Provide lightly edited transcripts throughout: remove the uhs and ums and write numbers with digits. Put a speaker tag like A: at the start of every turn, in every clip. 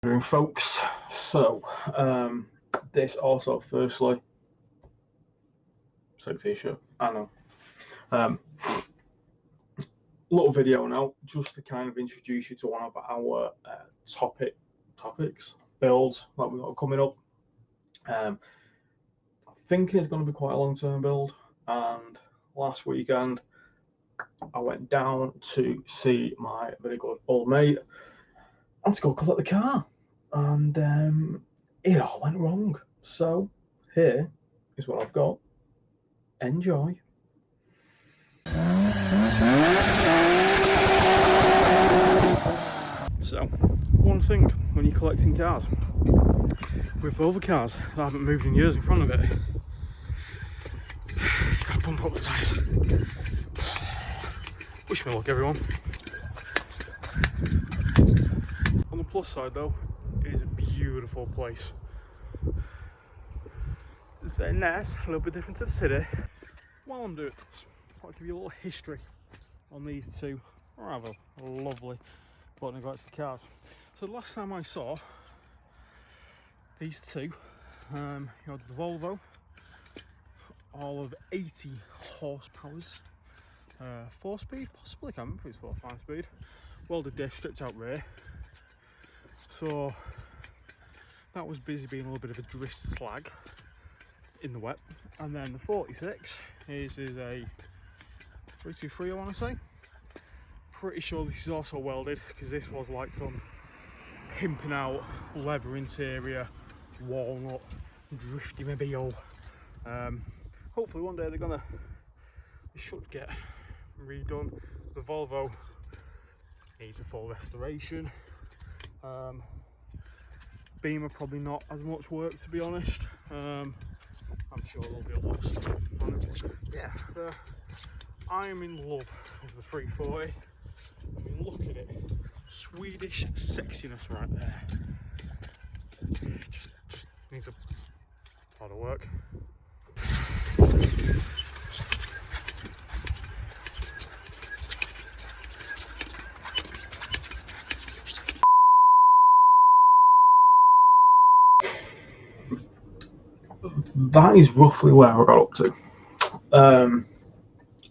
A: Folks, so this also firstly sexy shirt, I know, little video now just to kind of introduce you to one of our topics builds that we've got coming up. I'm thinking it's going to be quite a long-term build, and last weekend I went down to see my very good old mate and to go collect the car, and it all went wrong. So here is what I've got. Enjoy. So, one thing when you're collecting cars, with Volvo cars that haven't moved in years in front of it, you've got to pump up the tyres. Wish me luck, everyone. On the plus side though, it is a beautiful place. It's very nice, a little bit different to the city. While I'm doing this, I'll give you a little history on these two rather lovely but neglected cars. So the last time I saw these two, you had the Volvo, all of 80 horsepower, 4-speed, possibly, I can't remember if it's 4 or 5-speed, welded diff, stripped out rear. So that was busy being a little bit of a drift slag in the wet. And then the 46 is a 323, I want to say. Pretty sure this is also welded, because this was like some pimping out leather interior, walnut, drifty mobile. Hopefully one day they should get redone. The Volvo needs a full restoration. Beamer probably not as much work, to be honest. I'm sure there'll be a lot of stuff on it. Yeah, I am in love with the 340. I mean, look at it, Swedish sexiness right there. Just needs a lot of work. That is roughly where I got up to.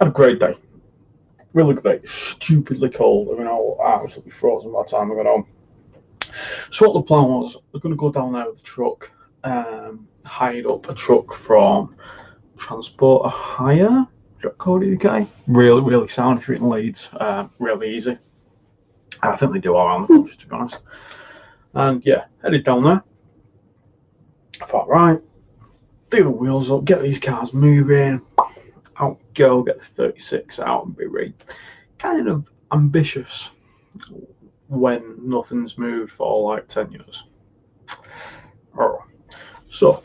A: Had a great day. Really good day. Stupidly cold. I mean, I was absolutely frozen by the time I got home. So what the plan was, I was going to go down there with the truck, hired up a truck from Transport Hire, .co.uk. Really, really sound if you're in Leeds. Really easy. I think they do all around the country, to be honest. And yeah, headed down there. I thought, right, do the wheels up, get these cars moving, out go, get the 36 out and be ready. Kind of ambitious when nothing's moved for like 10 years. So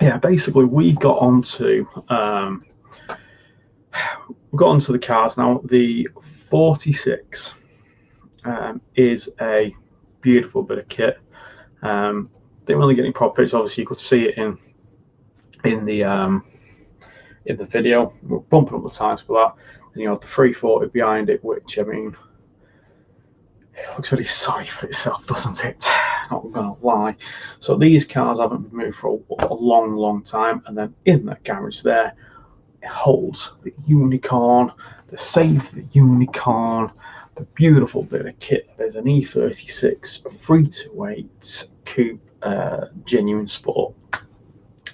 A: yeah, basically we got onto the cars now. The 46 is a beautiful bit of kit. Didn't really get any proper pictures. Obviously, you could see it in the video. We're bumping up the times for that. And you have the 340 behind it, which, I mean, it looks really sorry for itself, doesn't it? Not gonna lie. So these cars haven't been moved for a long, long time. And then in that garage there, it holds the Unicorn, the Save the Unicorn, the beautiful bit of kit. There's an E36 328 coupe. Genuine sport.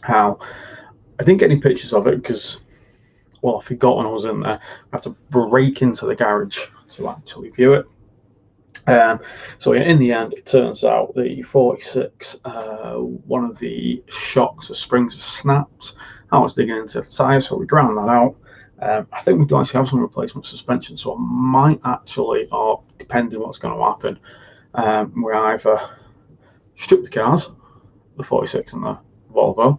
A: How I didn't get any pictures of it because, well, I forgot when I was in there. I have to break into the garage to actually view it. So yeah, in the end, it turns out the 46, one of the shocks, the springs, snapped. I was digging into the tyre, so we ground that out. I think we do actually have some replacement suspension, so I might actually, or depending on what's going to happen, we either strip the cars, the 46 and the Volvo,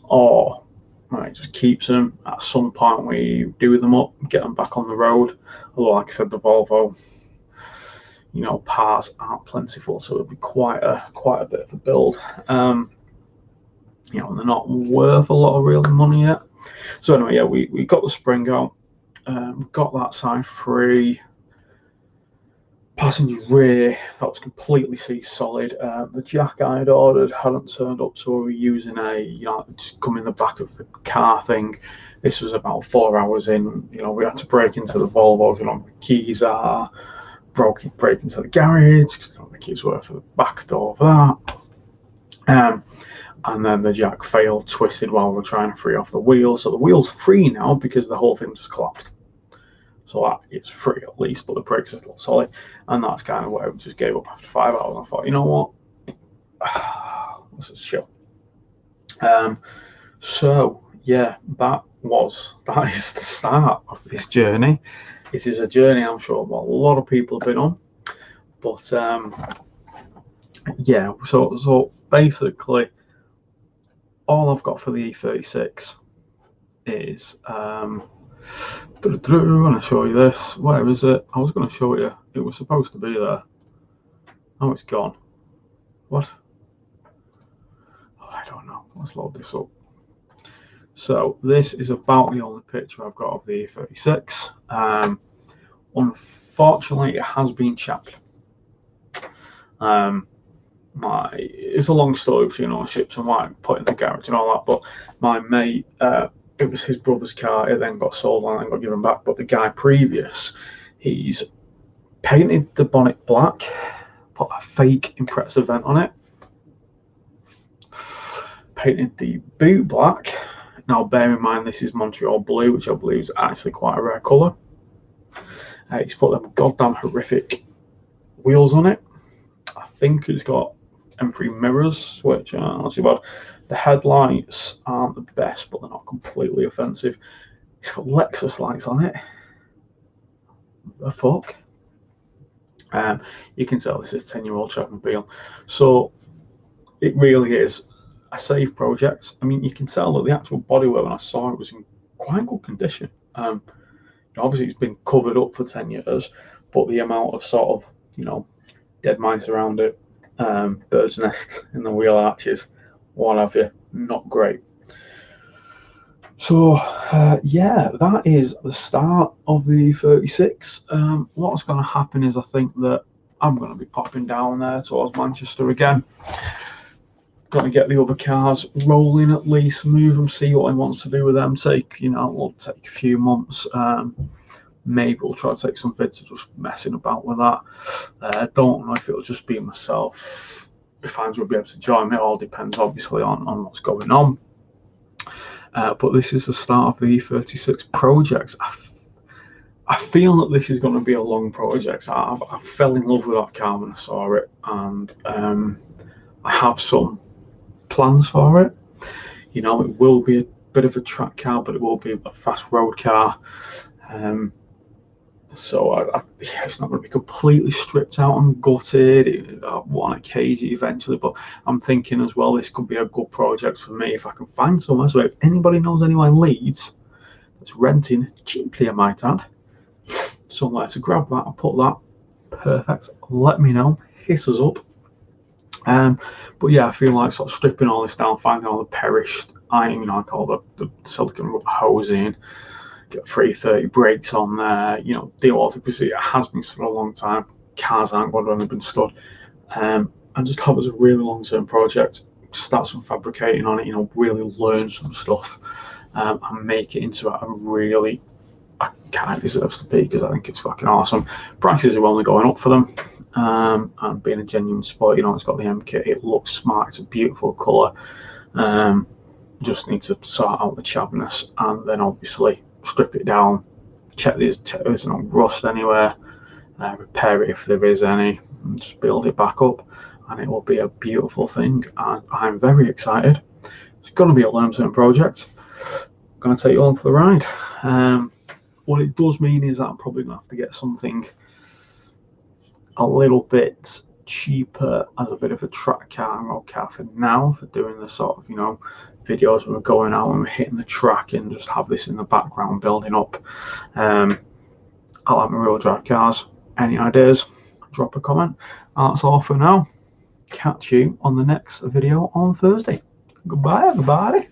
A: or it just keeps them. At some point we do them up, get them back on the road. Although, like I said, the Volvo, you know, parts aren't plentiful, so it'll be quite a bit of a build. You know, they're not worth a lot of real money yet. So anyway, yeah, we got the spring out, got that side free. Passenger rear, that was completely sea solid. The jack I had ordered hadn't turned up, so we were using just come in the back of the car thing. This was about 4 hours in. We had to break into the Volvo, the keys are break into the garage, because the keys were for the back door of that. And then the jack failed, twisted while we were trying to free off the wheel. So the wheel's free now because the whole thing just collapsed. So that it's free at least, but the brakes are still solid. And that's kind of where we just gave up after 5 hours. I thought, you know what? Let's just chill. So yeah, that is the start of this journey. It is a journey I'm sure a lot of people have been on. But yeah, so basically all I've got for the E36 is I'm going to show you this. Where is it? I was going to show you. It was supposed to be there. Oh, it's gone. What? Oh, I don't know. Let's load this up. So this is about the only picture I've got of the E36. Unfortunately, it has been chapped. It's a long story between ownerships and why I put in the garage and all that. But my mate, it was his brother's car. It then got sold and then got given back. But the guy previous, he's painted the bonnet black, put a fake impressor vent on it, painted the boot black. Now, bear in mind, this is Montreal blue, which I believe is actually quite a rare colour. He's put them goddamn horrific wheels on it. I think it's got M3 mirrors, which are not too bad. The headlights aren't the best, but they're not completely offensive. It's got Lexus lights on it. The fuck? You can tell this is a 10-year-old Chevmobile. So it really is a safe project. I mean, you can tell that the actual bodywork, when I saw it, was in quite good condition. Obviously, it's been covered up for 10 years, but the amount of sort of, dead mice around it, bird's nests in the wheel arches, what have you, not great. So yeah, that is the start of the 36. What's going to happen is I think that I'm going to be popping down there towards Manchester again. Got to get the other cars rolling at least, move them, see what he wants to do with them. It'll take a few months. Maybe we'll try to take some vids of just messing about with that. I don't know if it'll just be myself. If fans will be able to join me, it all depends obviously on what's going on. But this is the start of the E36 project. I feel that this is going to be a long project. I fell in love with that car when I saw it, and I have some plans for it. It will be a bit of a track car, but it will be a fast road car. So it's not going to be completely stripped out and gutted. I want to cage it eventually, but I'm thinking as well this could be a good project for me if I can find somewhere. So if anybody knows anyone in Leeds that's renting cheaply, I might add, somewhere to grab that and put that, perfect. Let me know. Hit us up. But yeah, I feel like sort of stripping all this down, finding all the perished iron, like all the silicon rubber hosing, get 330 brakes on there, deal with it because it has been stood a long time. Cars aren't going to have been stood. And just have it as a really long-term project. Start some fabricating on it, really learn some stuff, and make it into a really, I kind of deserves to be because I think it's fucking awesome. Prices are only going up for them. And being a genuine sport, it's got the M kit, it looks smart, it's a beautiful colour. Just need to sort out the chavness and then obviously strip it down, check there's no rust anywhere, repair it if there is any, and just build it back up, and it will be a beautiful thing. And I'm very excited. It's going to be a long-term project. I'm going to take you along for the ride. What it does mean is that I'm probably going to have to get something a little bit cheaper as a bit of a track car and road car for now, for doing the sort of videos when we're going out and we're hitting the track, and just have this in the background building up. I like my real drive cars. Any ideas, drop a comment. That's all for now. Catch you on the next video on Thursday. Goodbye everybody.